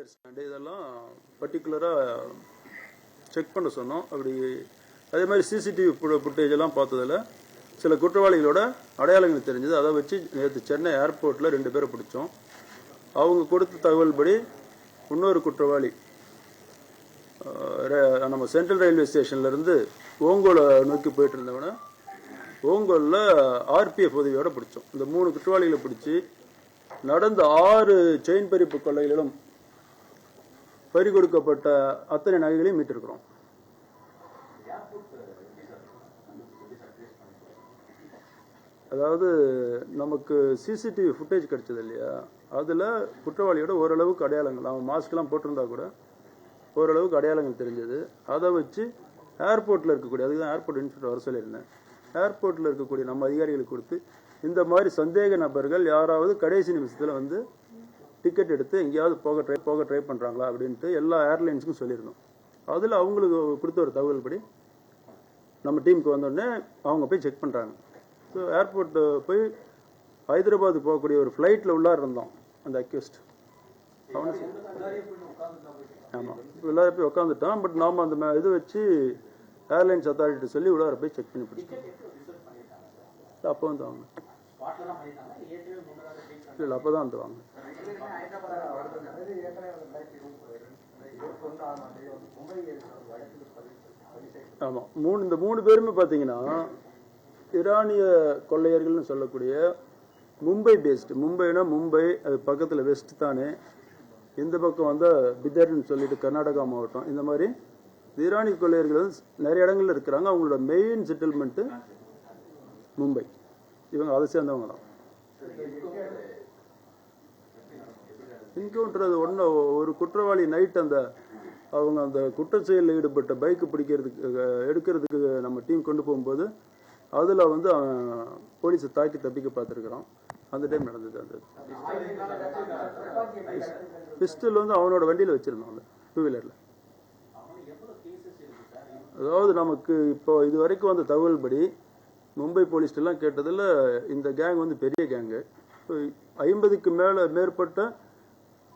Passenger stand இதெல்லாம் பர்டிகுலராக check பண்ண சொன்னோம். அப்படி அதே மாதிரி சிசிடிவி ஃபுட்டேஜ் எல்லாம் பார்த்ததில் சில குற்றவாளிகளோட அடையாளங்கள் தெரிஞ்சது. அதை வச்சு நேற்று சென்னை ஏர்போர்ட்டில் 2 பேரை பிடிச்சோம். அவங்க கொடுத்த தகவல் படி இன்னொரு குற்றவாளி நம்ம சென்ட்ரல் ரயில்வே ஸ்டேஷன்லேருந்து ஓங்கோலை நோக்கி போயிட்டு இருந்தவனை ஓங்கோலில் ஆர்பிஎஃப் உதவியோட பிடிச்சோம். இந்த 3 குற்றவாளிகளை பிடிச்சி நடந்த 6 செயின் பறிப்பு கொள்ளைகளிலும் பறி கொடுக்கப்பட்ட அத்தனை நகைகளையும் மீட்டிருக்கிறோம். அதாவது நமக்கு சிசிடிவி ஃபுட்டேஜ் கிடைச்சது இல்லையா, அதில் குற்றவாளியோட ஓரளவுக்கு அடையாளங்கள், அவன் மாஸ்க்லாம் போட்டிருந்தா கூட ஓரளவுக்கு அடையாளங்கள் தெரிஞ்சது. அதை வச்சு ஏர்போர்ட்டில் இருக்கக்கூடிய, அதுக்கு தான் ஏர்போர்ட் இன்ஸ்பெக்டர் வர சொல்லியிருந்தேன், ஏர்போர்ட்டில் இருக்கக்கூடிய நம்ம அதிகாரிகளுக்கு கொடுத்து இந்த மாதிரி சந்தேக நபர்கள் யாராவது கடைசி நிமிஷத்தில் வந்து டிக்கெட் எடுத்து எங்கேயாவது போக ட்ரை பண்ணுறாங்களா அப்படின்ட்டு எல்லா ஏர்லைன்ஸுக்கும் சொல்லியிருந்தோம். அதில் அவங்களுக்கு கொடுத்த ஒரு தகவல் படி நம்ம டீமுக்கு வந்தோடனே அவங்க போய் செக் பண்ணுறாங்க. ஸோ ஏர்போர்ட்டு போய் ஹைதராபாத் போகக்கூடிய ஒரு ஃப்ளைட்டில் உள்ளார இருந்தோம். அந்த அக்யூஸ்ட் அவனை ஆமாம் உள்ளார போய் உட்காந்துட்டான். பட் நாம் அந்த இது வச்சு ஏர்லைன்ஸ் அத்தாரிட்டி சொல்லி உள்ளார போய் செக் பண்ணி பிடிச்சோம். அப்போ வந்து வாங்க இல்லை அப்போ தான் வந்து வாங்க. ஆமாம் இந்த 3 பேருமே பார்த்தீங்கன்னா ஈரானிய கொள்ளையர்கள்னு சொல்லக்கூடிய மும்பை பேஸ்டு. மும்பைனா மும்பை, அது பக்கத்தில் வெஸ்ட் தானே, இந்த பக்கம் வந்து பிதர்னு சொல்லிட்டு கர்நாடகா மாவட்டம். இந்த மாதிரி ஈரானிய கொள்ளையர்கள் வந்து நிறைய இடங்கள்ல இருக்கிறாங்க. அவங்களோட மெயின் செட்டில்மெண்ட்டு மும்பை. இவங்க அதை சேர்ந்தவங்க தான். என்கவுண்டர் அது ஒரு குற்றவாளி நைட் அவங்க அந்த குற்ற செயலில் ஈடுபட்ட பைக்கு எடுக்கிறதுக்கு நம்ம டீம் கொண்டு போகும்போது அதில் வந்து போலீஸை தாக்கி தப்பிக்க பார்த்துருக்குறோம். அந்த டைம் நடந்தது. அந்த பிஸ்டல் வந்து அவனோட வண்டியில் வச்சிருந்தோம், அந்த 2 வீலரில். அதாவது நமக்கு இப்போ இது வரைக்கும் வந்த தகவல் படி மும்பை போலீஸ்லாம் கேட்டதில் இந்த கேங் வந்து பெரிய கேங்கு. 50க்கு மேற்பட்ட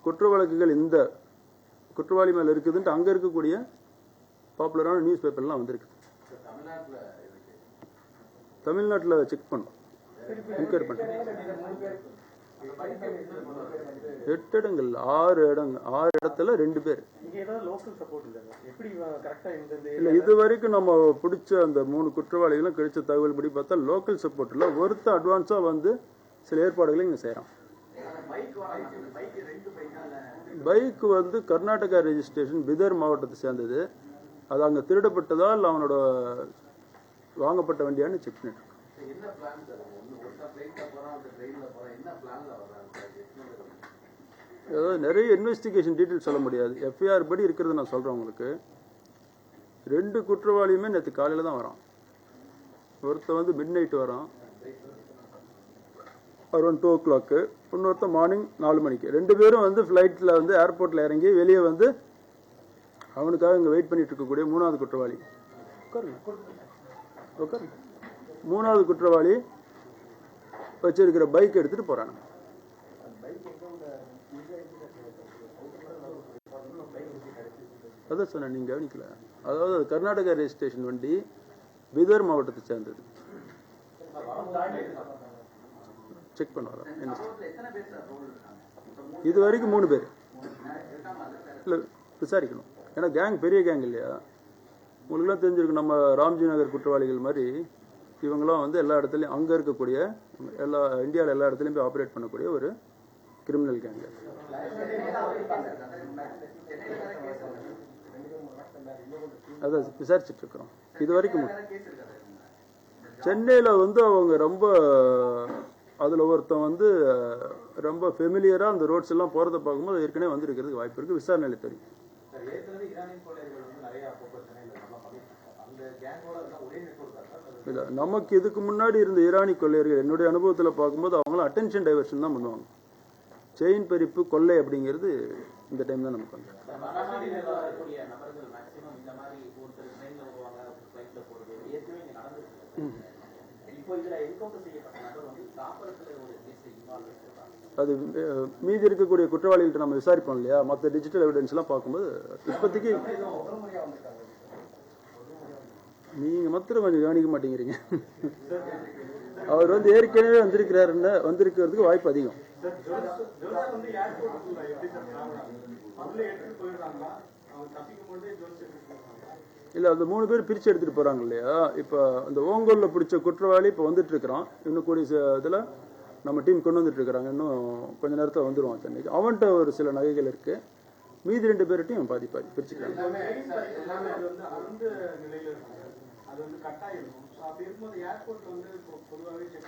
குற்ற வழக்குகள் இந்த குற்றவாளி மேலே இருக்குதுன்ட்டு அங்கே இருக்கக்கூடிய பாப்புலரான நியூஸ் பேப்பர்லாம் வந்திருக்கு. தமிழ்நாட்டில் செக் பண்ணோம், என்கொயரி பண்ணோம். 8 இடங்கள் 6 இடத்துல 2 பேர் இல்லை. இது வரைக்கும் நம்ம பிடிச்ச அந்த 3 குற்றவாளிகளும் கிடைச்ச தகவல் படி பார்த்தா லோக்கல் சப்போர்ட் இல்லை. ஒருத்தர் அட்வான்ஸாக வந்து சில ஏற்பாடுகளை இங்கே செய்கிறோம். பைக் வந்து கர்நாடகா ரெஜிஸ்ட்ரேஷன், பிதர் மாவட்டத்தை சேர்ந்தது. அது அங்கே திருடப்பட்டதால் அவனோட வாங்கப்பட்ட வண்டியான்னு செக் பண்ணிட்டு. அதாவது நிறைய இன்வெஸ்டிகேஷன் டீட்டெயில் சொல்ல முடியாது. எஃப்ஐஆர் படி இருக்கிறது நான் சொல்கிறேன் உங்களுக்கு. 2 குற்றவாளியுமே நேற்று காலையில் தான் வரான். ஒருத்தர் வந்து மிட் நைட் வரான், அரௌண்ட் 2 o'clock. இன்னொருத்தர் மார்னிங் 4 மணிக்கு. 2 பேரும் வந்து ஃப்ளைட்டில் வந்து ஏர்போர்ட்டில் இறங்கி வெளியே வந்து அவனுக்காக இங்கே வெயிட் பண்ணிட்டு இருக்கக்கூடிய 3வது குற்றவாளி. உட்காருங்க. 3வது குற்றவாளி வச்சிருக்கிற பைக் எடுத்துட்டு போறாங்க. அதான் சொன்ன, நீங்க கவனிக்கல. அதாவது கர்நாடகா ரெஜிஸ்ட்ரேஷன் வண்டி, பிதர் மாவட்டத்தை சேர்ந்தது. செக் பண்ணுவாங்க. இது வரைக்கும் 3 பேர் இல்லை, விசாரிக்கணும். ஏன்னா கேங் பெரிய கேங் இல்லையா, உங்களுக்குலாம் தெரிஞ்சிருக்கும். நம்ம ராம்ஜி நகர் குற்றவாளிகள் மாதிரி இவங்களாம் வந்து எல்லா இடத்துலையும் அங்கே இருக்கக்கூடிய இந்தியாவில் எல்லா இடத்துலையும் போய் ஆப்ரேட் பண்ணக்கூடிய ஒரு கிரிமினல் கேங். அதான் விசாரிச்சுட்டு இருக்கிறோம். இது வரைக்கும் சென்னையில் வந்து அவங்க ரொம்ப அதில் ஒருத்தன் வந்து ரொம்ப ஃபெமிலியராக அந்த ரோட்ஸ் எல்லாம் போகிறத பார்க்கும்போது ஏற்கனவே வந்துருக்கிறதுக்கு வாய்ப்பு இருக்குது. விசாரணையில் தெரியும். இல்லை, நமக்கு இதுக்கு முன்னாடி இருந்த ஈரானி கொள்ளையர்கள் என்னுடைய அனுபவத்தில் பார்க்கும்போது அவங்களாம் அட்டென்ஷன் டைவர்ஷன் தான் பண்ணுவாங்க. செயின் பறிப்பு, கொள்ளை அப்படிங்கிறது இந்த டைம் தான் நமக்கு வந்து. இப்போ இதுல என்கவுண்டர் செய்யப்பட்ட நபர் வந்து தாம்பரத்துல ஒரு கேஸ் இன்வால்வ் அது மீதி இருக்கக்கூடிய குற்றவாளிகள்ட்ட நம்ம விசாரிப்போம் இல்லையா, மற்ற டிஜிட்டல் எவிடன்ஸ்லாம் பார்க்கும்போது இப்போதைக்கு நீங்கள் மாத்திரம் கொஞ்சம் கவனிக்க மாட்டேங்கிறீங்க. அவர் வந்து ஏற்கனவே வந்திருக்கிறதுக்கு வாய்ப்பு அதிகம். இல்லை, அந்த 3 பேர் பிரித்து எடுத்துகிட்டு போகிறாங்க இல்லையா. இப்போ அந்த ஓங்கோலில் பிடிச்ச குற்றவாளி இப்போ வந்துட்டு இருக்கிறான். இன்னும் கூடிய இதில் நம்ம டீம் கொண்டு வந்துட்டு இருக்கிறாங்க. இன்னும் கொஞ்ச நேரத்தில் வந்துடுவான் சென்னைக்கு. அவன்கிட்ட ஒரு சில நகைகள் இருக்குது. மீதி 2 பேர்கிட்டையும் பாதி பிரிச்சுக்கிறாங்க.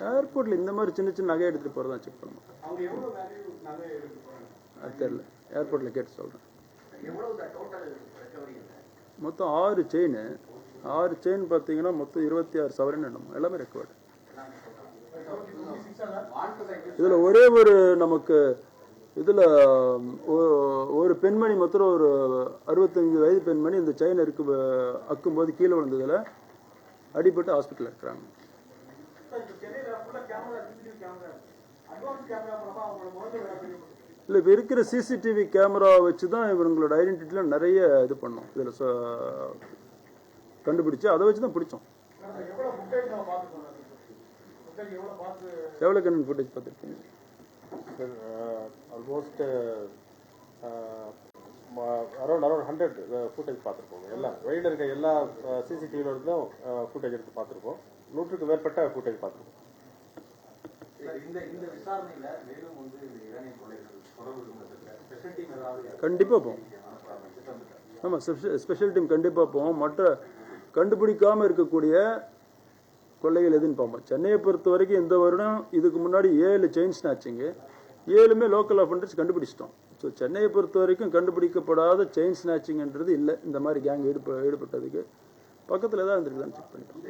ஏர்போர்ட்ல இந்த மாதிரி சின்ன சின்ன நகை எடுத்துட்டு போறதா செக் பண்ணணும். அது தெரியல, ஏர்போர்ட்ல கேட்டு சொல்றேன். மொத்தம் 6 செயின் பார்த்தீங்கன்னா மொத்தம் 26 சவரன் எல்லாமே ரெக்கார்டு. இதுல ஒரே ஒரு நமக்கு இதுல ஒரு பெண்மணி மொத்தம் ஒரு 65 வயது பெண்மணி இந்த செயின் அக்கும் போது கீழே விழுந்ததுல அடிபட்டு ஹாஸ்பிட்டல் இருக்கிறாங்க. இல்லை, இப்போ இருக்கிற சிசிடிவி கேமரா வச்சு தான் இவங்களோட ஐடென்டிட்டிலாம் நிறைய இது பண்ணோம். இதில் கண்டுபிடிச்சு அதை வச்சு தான் பிடிச்சோம். எவ்வளோ கண்ணன் ஃபுட்டேஜ் பார்த்துருக்கீங்க? ஆல்மோஸ்ட் அரௌண்ட் 100 ஃபுட்டேஜ் பார்த்துருப்போம். எல்லாம் வெளியில் இருக்க எல்லா சிசிடிவியில் இருந்தும் ஃபுட்டேஜ் எடுத்து பார்த்துருப்போம். 100க்கு மேற்பட்ட ஃபுட்டேஜ் பார்த்துருப்போம். கண்டிப்பாக போவோம். ஆமாம், ஸ்பெஷல் டீம் கண்டிப்பாக போவோம். மற்ற கண்டுபிடிக்காமல் இருக்கக்கூடிய கொள்ளைகள் எதுன்னு பார்ப்போம். சென்னையை பொறுத்த வரைக்கும் இந்த வருடம் இதுக்கு முன்னாடி 7 செயின் ஸ்நாச்சிங்கு, 7மே லோக்கல் அஃபெண்டர்ஸ் கண்டுபிடிச்சிட்டோம். ஸோ சென்னையை பொறுத்த வரைக்கும் கண்டுபிடிக்கப்படாத செயின் ஸ்நாச்சிங்ன்றது இல்லை. இந்த மாதிரி கேங் ஈடுபட்டதுக்கு பக்கத்தில் தான் இருந்திருக்குதான்னு செக் பண்ணிட்டோம்.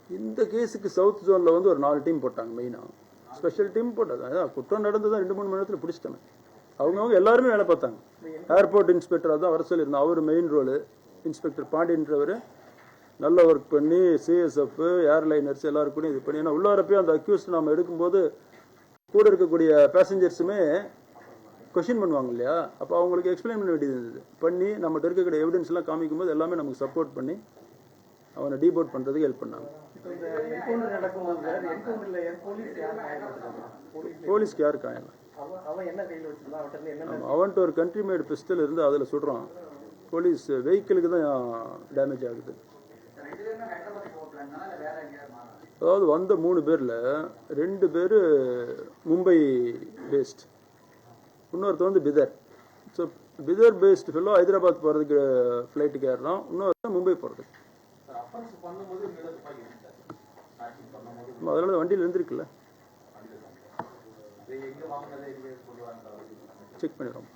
இந்த கேஸுக்கு சவுத் ஜோனில் வந்து ஒரு 4 டீம் போட்டாங்க. மெயினாக ஸ்பெஷல் டீம் போட்டது. அதான் குற்றம் நடந்து தான் 2-3 மணி நேரத்தில் பிடிச்சிட்டாங்க. அவங்கவுங்க எல்லாருமே வேலை பார்த்தாங்க. ஏர்போர்ட் இன்ஸ்பெக்டர் அதான் வர சொல்லியிருந்தோம். அவர் மெயின் ரோலு. இன்ஸ்பெக்டர் பாண்டியன்றவர் நல்ல ஒர்க் பண்ணி சிஎஸ்எஃப் ஏர்லைனர்ஸ் எல்லாருக்கும் இது பண்ணி, ஏன்னா உள்ளாரப்பையும் அந்த அக்யூஸ்ட் நம்ம எடுக்கும்போது கூட இருக்கக்கூடிய பேசஞ்சர்ஸுமே கொஷின் பண்ணுவாங்க இல்லையா. அப்போ அவங்களுக்கு எக்ஸ்பிளைன் பண்ண வேண்டியது இருந்தது. பண்ணி நம்மகிட்ட இருக்கக்கூடிய எவிடன்ஸ் எல்லாம் காமிக்கும் போது எல்லாமே நமக்கு சப்போர்ட் பண்ணி அவனை டீபோர்ட் பண்ணுறதுக்கு ஹெல்ப் பண்ணாங்க. போலீஸ்க்கு யாருக்கு ஆயலாம்? அவன்கிட்ட ஒரு கண்ட்ரி மேட் பிஸ்டல் இருந்து அதில் சுடுறான். போலீஸ் வெஹிக்கிளுக்கு தான் டேமேஜ் ஆகுது. அதாவது வந்த 3 பேரில் 2 பேர் மும்பை பேஸ்ட், இன்னொருத்த வந்து Bhitar. So Bhitar paste fellow Hyderabad போகிறதுக்கு ஃப்ளைட்டுக்கு ஏறுறான், இன்னொரு மும்பை போகிறதுக்கு. அதனால வண்டியில் இருந்திருக்குல்ல, செக் பண்ணிடுறோம்.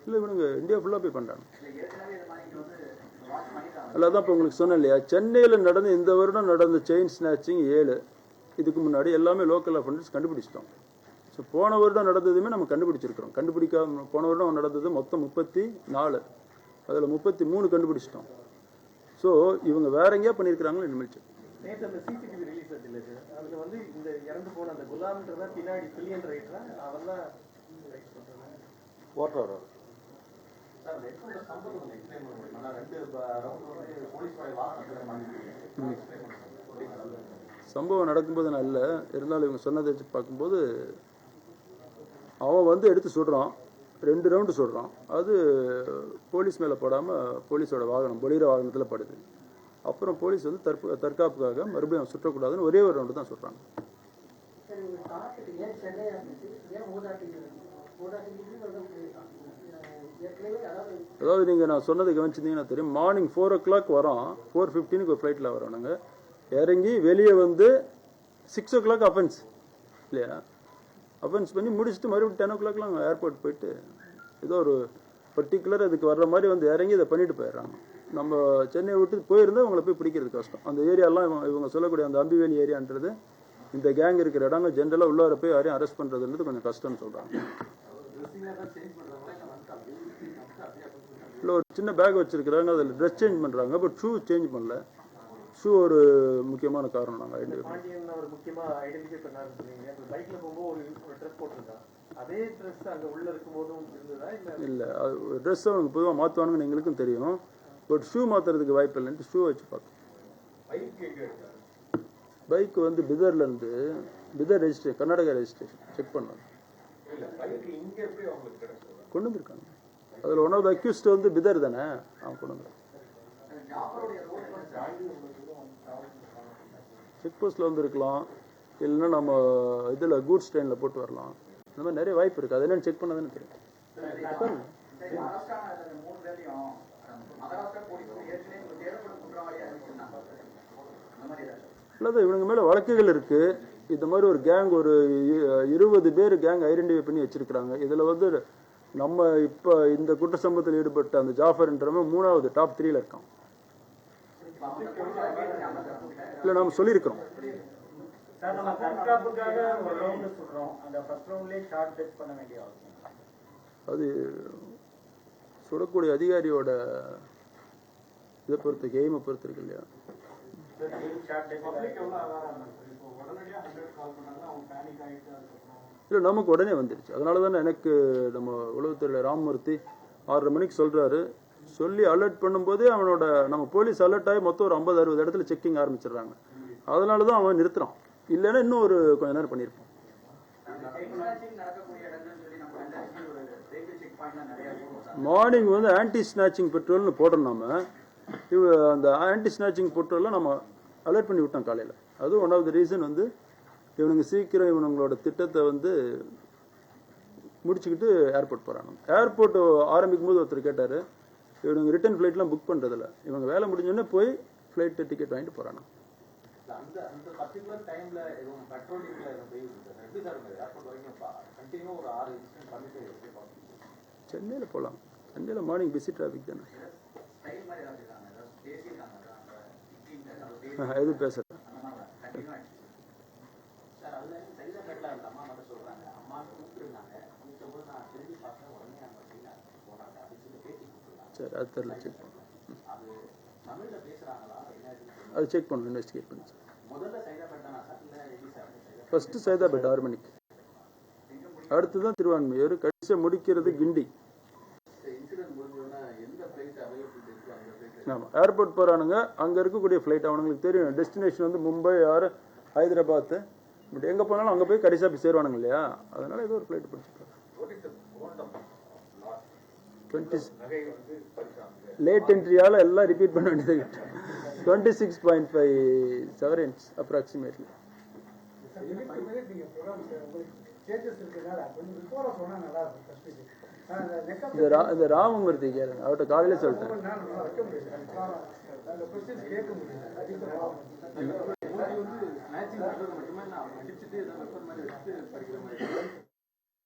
இல்லை, இவனுங்க இந்தியா ஃபுல்லாக போய் பண்ணுறாங்க. அதான் இப்போ உங்களுக்கு சொன்னேன் இல்லையா, சென்னையில் நடந்த இந்த வருடம் நடந்த செயின் ஸ்நாச்சிங் 7, இதுக்கு முன்னாடி எல்லாமே லோக்கல் அஃபெண்டர்ஸ் கண்டுபிடிச்சிட்டோம். ஸோ போன வருடம் நடந்ததுமே நம்ம கண்டுபிடிச்சிருக்கிறோம். போன வருடம் நடந்தது மொத்தம் 34, அதில் 33 கண்டுபிடிச்சிட்டோம். ஸோ இவங்க வேற எங்கேயா பண்ணியிருக்கிறாங்களோ இனிமேல் செக். சம்பவம் நடக்கும்போது நான் இல்லை, இருந்தாலும் இவங்க சொன்னதை வச்சு பார்க்கும்போது அவன் வந்து எடுத்து சுடுறான், 2 ரவுண்டு சுடுறான். அது போலீஸ் மேலே படாமல் போலீஸோட வாகனம் பொலிரோ வாகனத்தில் படுது. அப்புறம் போலீஸ் வந்து தற்காப்புக்காக மறுபடியும் சுற்றக்கூடாதுன்னு ஒரே ஒரு ரவுண்டு தான் சுடுறாங்க. அதாவது நீங்கள் நான் சொன்னதை கவனிச்சிருந்தீங்கன்னா தெரியும். மார்னிங் 4 o'clock வரோம், 4:15 ஒரு ஃப்ளைட்டில் வரோம். நாங்கள் இறங்கி வெளியே வந்து 6 o'clock அஃபென்ஸ் இல்லையா, அஃபென்ஸ் பண்ணி முடிச்சுட்டு மறுபடியும் 10 o'clockலாம் ஏர்போர்ட் போயிட்டு ஏதோ ஒரு பர்டிகுலர் அதுக்கு வர்ற மாதிரி வந்து இறங்கி இதை பண்ணிட்டு போயிடுறாங்க. நம்ம சென்னையை விட்டு போயிருந்தால் அவங்கள போய் பிடிக்கிறது கஷ்டம். அந்த ஏரியாலாம் இவங்க சொல்லக்கூடிய அந்த அம்பிவேலி ஏரியான்றது இந்த கேங் இருக்கிற இடங்க ஜென்ரலாக உள்ளார போய் யாரையும் அரெஸ்ட் பண்ணுறதுன்றது கொஞ்சம் கஷ்டம்னு சொல்கிறாங்க. இல்லை, ஒரு சின்ன பேக் வச்சிருக்கிறாங்க, அதில் ட்ரெஸ் சேஞ்ச் பண்ணுறாங்க, பட் ஷூ சேஞ்ச் பண்ணல. ஷூ ஒரு முக்கியமான காரணம். நாங்கள் ஐடென்டிஃபை பாண்டியன் அவர் முக்கியமாக ஐடென்டிஃபை பண்ணாரு சொன்னீங்க. பைக்கில் போகும்போது ஒரு ட்ரெஸ் போட்டிருந்தா, அதே ட்ரெஸ் அங்கே உள்ள இருக்கும் போதும் இருந்ததா? இல்லை, அது ட்ரெஸ் அவனுக்கு பொதுவாக மாற்றுவானுங்கன்னு எங்களுக்கும் தெரியும். பட் ஷூ மாற்றுறதுக்கு வாய்ப்பு இல்லைன்ட்டு ஷூ வச்சு பார்த்தோம். பைக் வந்து பிதர்லேருந்து, Bhitar registration, Karnataka registration check பண்ணாங்க, கொண்டு வந்துருக்காங்க. அதில் ஒன் ஆஃப் த அக்யூஸ்ட் வந்து பிதர் தானே, அவன் கொண்டு வந்து செக் போஸ்ட்டில் வந்துருக்கலாம், இல்லைன்னா நம்ம இதில் கூட்ஸ் ட்ரெயினில் போட்டு வரலாம். இந்த மாதிரி நிறைய வாய்ப்பு இருக்குது. அது என்னென்னு செக் பண்ண தானே தெரியும். இல்லை, இவனுங்க மேலே வழக்குகள் இருக்குது. இந்த மாதிரி ஒரு கேங், ஒரு 20 பேர் கேங் ஐடென்டிஃபை பண்ணி வச்சிருக்கிறாங்க. இதில் வந்து நம்ம இப்போ இந்த குற்ற சம்பவத்தில் ஈடுபட்ட அந்த ஜாஃபர்ன்றவன் 3வது டாப் 3ல இருக்கான். இல்லை, நம்ம சொல்லியிருக்கிறோம். அது சுடக்கூடிய அதிகாரியோட இதை பொறுத்து, கேமை பொறுத்து இருக்கு இல்லையா. இல்லை, நமக்கு உடனே வந்துடுச்சு. அதனால தானே எனக்கு நம்ம உளவுத்துறையில் ராமமூர்த்தி 6:30 மணிக்கு சொல்கிறாரு. சொல்லி அலர்ட் பண்ணும்போதே அவனோட நம்ம போலீஸ் அலர்ட் ஆகி மொத்தம் ஒரு 50-60 இடத்துல செக்கிங் ஆரம்பிச்சிடுறாங்க. அதனால தான் அவன் நிறுத்துறான். இல்லைன்னா இன்னும் ஒரு கொஞ்ச நேரம் பண்ணியிருப்பான். மார்னிங் வந்து ஆன்டி ஸ்நாச்சிங் பெட்ரோல்னு போடுறோம். நம்ம அந்த ஆன்டி ஸ்நாச்சிங் பெட்ரோலில் நம்ம அலர்ட் பண்ணி விட்டோம் காலையில். அதுவும் ஒன் ஆஃப் த ரீசன் வந்து இவனுங்க சீக்கிரம் இவனுங்களோட திட்டத்தை வந்து முடிச்சுக்கிட்டு ஏர்போர்ட் போகிறாங்க. ஏர்போர்ட் ஆரம்பிக்கும் போது ஒருத்தர் கேட்டார், இவனுங்க ரிட்டர்ன் ஃப்ளைட்லாம் புக் பண்ணுறதில்ல, இவங்க வேலை முடிஞ்சோடனே போய் ஃப்ளைட்டு டிக்கெட் வாங்கிட்டு போகிறாங்க. சென்னையில் போகலாம். சென்னையில் மார்னிங் பிஸி டிராஃபிக் தானே. எது பேசுகிறேன். சரி, அது தெரியல, செக் பண்ணு. அது செக் பண்ணணும், இன்வெஸ்டிகேட் பண்ணி. ஃபர்ஸ்ட் சைதாப்பேட் 6 மணிக்கு, அடுத்து தான் திருவான்மையூர், கடைசியாக முடிக்கிறது கிண்டி. ஆமாம், ஏர்போர்ட் போகிறானுங்க. அங்கே இருக்கக்கூடிய ஃப்ளைட் அவனுங்களுக்கு தெரியும். டெஸ்டினேஷன் வந்து மும்பை ஆர் ஹைதராபாத். பட் எங்கே போனாலும் அங்கே போய் கடைசியாக போய் சேருவானுங்க இல்லையா. அதனால ஏதோ ஒரு ஃப்ளைட் பிடிச்சிருக்காங்க. லேட் என்ட்ரியால் எல்லாம் ரிப்பீட் பண்ண வேண்டியது. 26.5 severance approximately. இந்த ராமமூர்த்தி கேளுங்க, அவர்கிட்ட காலையில சொல்லிட்டேன்.